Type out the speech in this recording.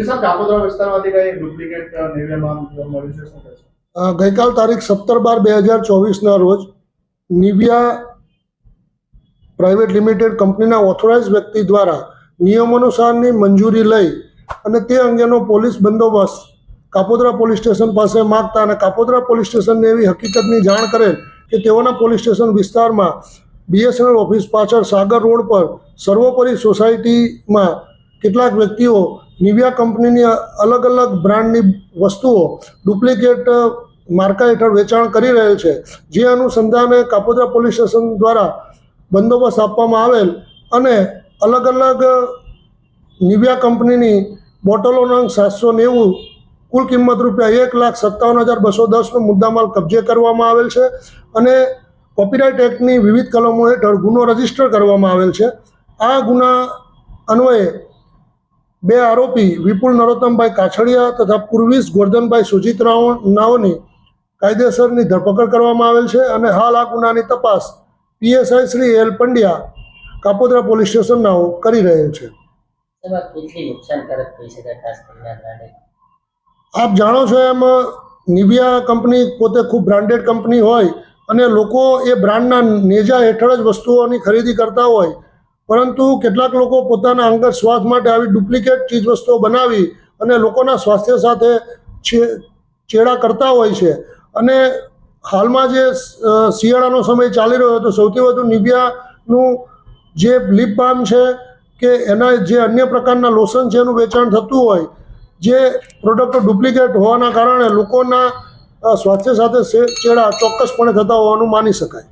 કાપોદ્રા વિસ્તારમાંથી કઈ duplicate Nivea માલ મળ્યું છે, શું કહેશો? ગઈકાલ તારીખ 17/12/2024 રોજ નિવિયા પ્રાઇવેટ લિમિટેડ કંપનીના ઓથોરાઇઝ વ્યક્તિ દ્વારા નિયમાનુસારની મંજૂરી લઈ અને તે અંગેનો પોલીસ બંદોબસ્ત કાપોદ્રા પોલીસ સ્ટેશન પાસે માગતા અને કાપોદ્રા પોલીસ સ્ટેશનને એવી હકીકતની જાણ કરેલ કે તેઓના પોલીસ સ્ટેશન વિસ્તારમાં BSNL ઓફિસ પાછળ સાગર રોડ પર સર્વોપરી સોસાયટીમાં કેટલાક વ્યક્તિઓ નિવિયા કંપનીની અલગ અલગ બ્રાન્ડની વસ્તુઓ ડુપ્લિકેટ માર્કા હેઠળ વેચાણ કરી રહેલ છે, જે અનુસંધાને કાપોદ્રા પોલીસ સ્ટેશન દ્વારા બંદોબસ્ત આપવામાં આવેલ અને અલગ અલગ નિવિયા કંપનીની બોટલોનો 790 કુલ કિંમત ₹1,57,210નો મુદ્દામાલ કબજે કરવામાં આવેલ છે અને કોપીરાઇટ એક્ટની વિવિધ કલમો હેઠળ ગુનો રજીસ્ટર કરવામાં આવેલ છે. આ ગુના અન્વયે 2 આરોપી વિપુલ નરોત્તમભાઈ કાછડિયા તથા પૂર્વીશ ગોરધનભાઈ સુજીતરાવની કાયદેસરની ધરપકડ કરવામાં આવેલ છે અને હાલ આ ગુનાની તપાસ PSI Shri L Pandya Kapodra police સ્ટેશનના કરી રહેલ છે. આપ જાણો છો એમ નિવિયા કંપની પોતે ખૂબ બ્રાન્ડેડ કંપની હોય અને લોકો એ બ્રાન્ડના નેજા હેઠળ જ વસ્તુઓની ખરીદી કરતા હોય, પરંતુ કેટલાક લોકો પોતાના અંગત સ્વાર્થ માટે આવી ડુપ્લિકેટ ચીજવસ્તુઓ બનાવી અને લોકોના સ્વાસ્થ્ય સાથે ચેડા કરતા હોય છે. અને હાલમાં જે શિયાળાનો સમય ચાલી રહ્યો હતો, સૌથી વધુ નિવિયાનું જે લિપ બામ છે કે એના જે અન્ય પ્રકારના લોશન છે એનું વેચાણ થતું હોય, જે પ્રોડક્ટો ડુપ્લિકેટ હોવાના કારણે લોકોના સ્વાસ્થ્ય સાથે ચેડા ચોક્કસપણે થતા હોવાનું માની શકાય.